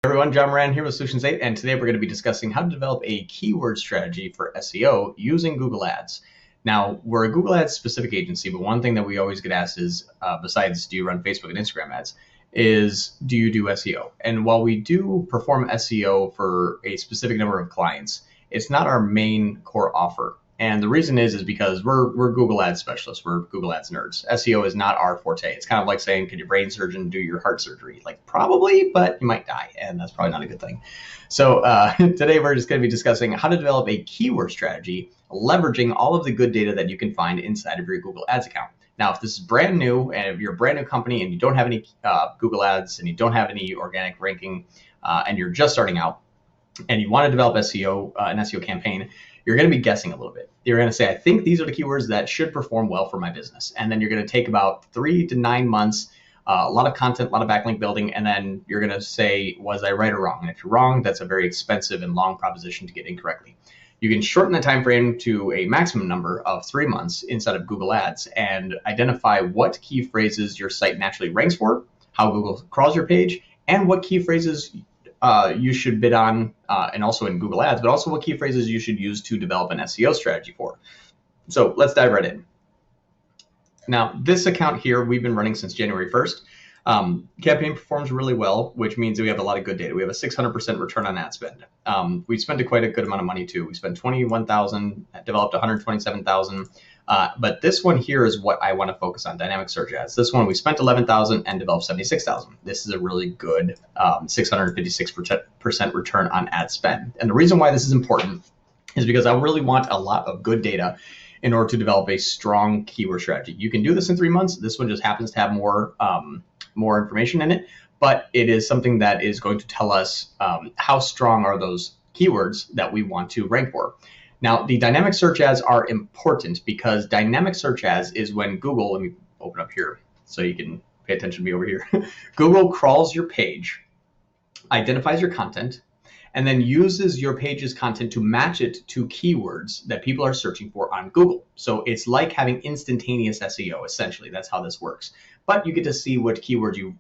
Everyone, John Moran here with Solutions 8, and today we're going to be discussing how to develop a keyword strategy for SEO using Google Ads. Now, we're a Google Ads specific agency, but one thing that we always get asked is, besides do you run Facebook and Instagram ads, is do you do SEO? And while we do perform SEO for a specific number of clients, it's not our main core offer. And the reason is because we're Google Ads specialists. We're Google Ads nerds. SEO is not our forte. It's kind of like saying, could your brain surgeon do your heart surgery? Like probably, but you might die, and that's probably not a good thing. So today we're just going to be discussing how to develop a keyword strategy, leveraging all of the good data that you can find inside of your Google Ads account. Now, if this is brand new, and if you're a brand new company and you don't have any Google Ads and you don't have any organic ranking, and you're just starting out, and you want to develop SEO, an SEO campaign, you're going to be guessing a little bit. You're going to say, I think these are the keywords that should perform well for my business. And then you're going to take about 3 to 9 months, a lot of content, a lot of backlink building, and then you're going to say, was I right or wrong? And if you're wrong, that's a very expensive and long proposition to get incorrectly. You can shorten the time frame to a maximum number of 3 months inside of Google Ads and identify what key phrases your site naturally ranks for, how Google crawls your page, and what key phrases you should bid on, and also in Google Ads, but also what key phrases you should use to develop an SEO strategy for. So let's dive right in. Now, this account here, we've been running since January 1st. Campaign performs really well, which means that we have a lot of good data. We have a 600% return on ad spend. We spent quite a good amount of money too. We spent $21,000, developed $127,000. But this one here is what I want to focus on, dynamic search ads. This one we spent $11,000 and developed $76,000. This is a really good 656% return on ad spend. And the reason why this is important is because I really want a lot of good data in order to develop a strong keyword strategy. You can do this in 3 months. This one just happens to have more information in it, but it is something that is going to tell us how strong are those keywords that we want to rank for. Now, the dynamic search ads are important because dynamic search ads is when Google, let me open up here so you can pay attention to me over here. Google crawls your page, identifies your content, and then uses your page's content to match it to keywords that people are searching for on Google. So it's like having instantaneous SEO, essentially. That's how this works. But you get to see what keywords you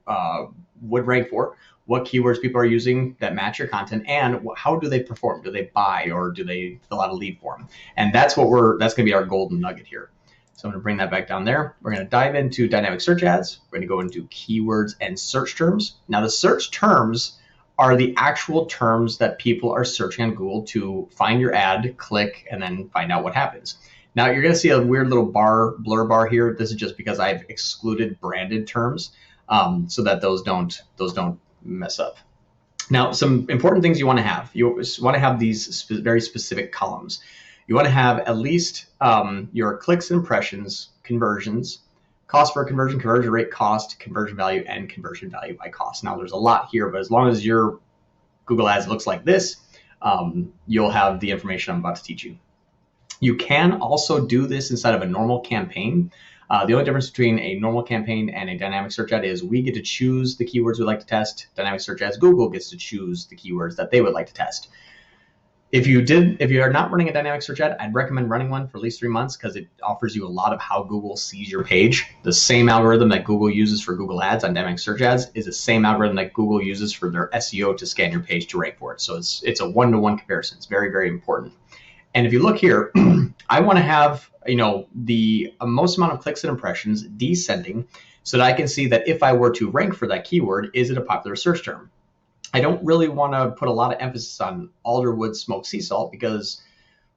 would rank for, what keywords people are using that match your content, and how do they perform? Do they buy or do they fill out a lead form? And that's going to be our golden nugget here. So I'm going to bring that back down there. We're going to dive into dynamic search ads. We're going to go into keywords and search terms. Now, the search terms are the actual terms that people are searching on Google to find your ad, click, and then find out what happens. Now, you're going to see a weird little blur bar here. This is just because I've excluded branded terms so that those don't mess up. Now, some important things you want to have. You want to have these very specific columns. You want to have at least your clicks, impressions, conversions, cost per conversion, conversion rate, cost, conversion value, and conversion value by cost. Now, there's a lot here, but as long as your Google Ads looks like this, you'll have the information I'm about to teach you. You can also do this inside of a normal campaign. The only difference between a normal campaign and a dynamic search ad is we get to choose the keywords we like to test. Dynamic search ads, Google gets to choose the keywords that they would like to test. If you are not running a dynamic search ad, I'd recommend running one for at least 3 months because it offers you a lot of how Google sees your page. The same algorithm that Google uses for Google Ads on dynamic search ads is the same algorithm that Google uses for their SEO to scan your page to rank for it. So it's a one-to-one comparison. It's very, very important. And if you look here, I want to have the most amount of clicks and impressions descending so that I can see that if I were to rank for that keyword, is it a popular search term? I don't really want to put a lot of emphasis on Alderwood smoked sea salt because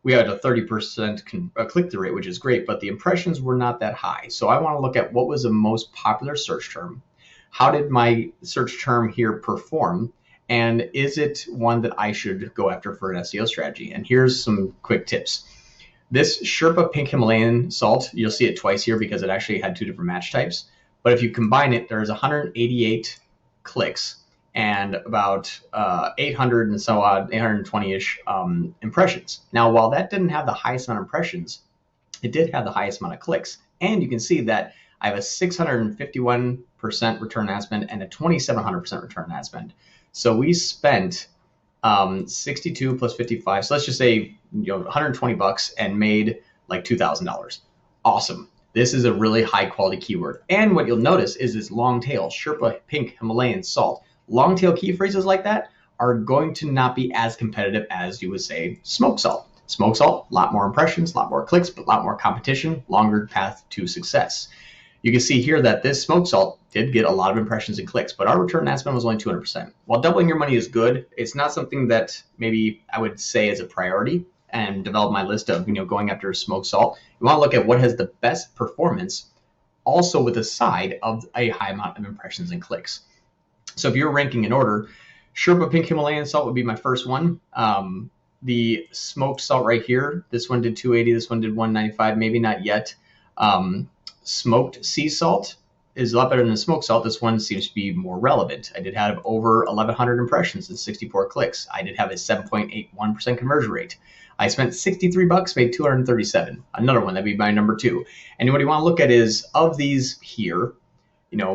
we had a 30% click-through rate, which is great, but the impressions were not that high. So I want to look at what was the most popular search term. How did my search term here perform? And is it one that I should go after for an SEO strategy? And here's some quick tips. This Sherpa Pink Himalayan salt, you'll see it twice here because it actually had 2 different match types. But if you combine it, there's 188 clicks and about 800 and so on, 820-ish impressions. Now, while that didn't have the highest amount of impressions, it did have the highest amount of clicks. And you can see that I have a 651% return on ad spend and a 2,700% return on ad spend. So we spent 62 plus 55. So let's just say 120 bucks and made like $2,000. Awesome. This is a really high quality keyword. And what you'll notice is this long tail, Sherpa Pink Himalayan salt. Long tail key phrases like that are going to not be as competitive as you would say smoke salt. Smoke salt, a lot more impressions, a lot more clicks, but a lot more competition, longer path to success. You can see here that this smoke salt did get a lot of impressions and clicks, but our return on ad spend was only 200%. While doubling your money is good, it's not something that maybe I would say is a priority and develop my list of going after smoke salt. You want to look at what has the best performance, also with a side of a high amount of impressions and clicks. So if you're ranking in order, Sherpa Pink Himalayan Salt would be my first one. The smoked salt right here, this one did 280, this one did 195, maybe not yet. Smoked sea salt is a lot better than the smoked salt. This one seems to be more relevant. I did have over 1,100 impressions and 64 clicks. I did have a 7.81% conversion rate. I spent $63, made 237. Another one, that'd be my number 2. And what you want to look at is, of these here,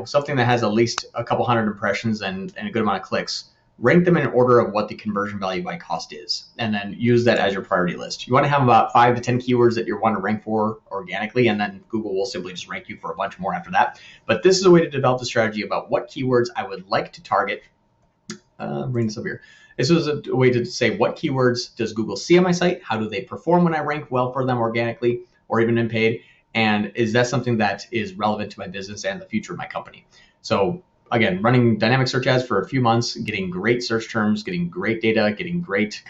something that has at least a couple hundred impressions and a good amount of clicks, rank them in order of what the conversion value by cost is, and then use that as your priority list. You want to have about 5 to 10 keywords that you want to rank for organically, and then Google will simply just rank you for a bunch more after that. But this is a way to develop a strategy about what keywords I would like to target. Bring this up here. This was a way to say, what keywords does Google see on my site? How do they perform when I rank well for them organically or even in paid? And is that something that is relevant to my business and the future of my company? So again, running dynamic search ads for a few months, getting great search terms, getting great data, getting great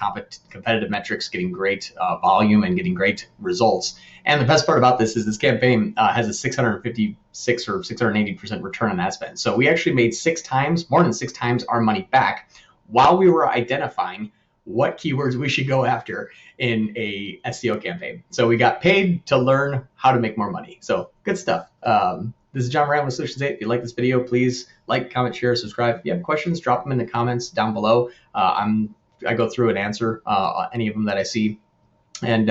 competitive metrics, getting great volume, and getting great results. And the best part about this is this campaign has a 656 or 680% return on ad spend. So we actually made more than 6 times our money back while we were identifying what keywords we should go after in a SEO campaign. So we got paid to learn how to make more money. So good stuff. This is John Moran with Solutions 8. If you like this video, please like, comment, share, subscribe. If you have questions, drop them in the comments down below. I go through and answer any of them that I see. And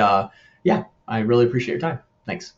yeah, I really appreciate your time. Thanks.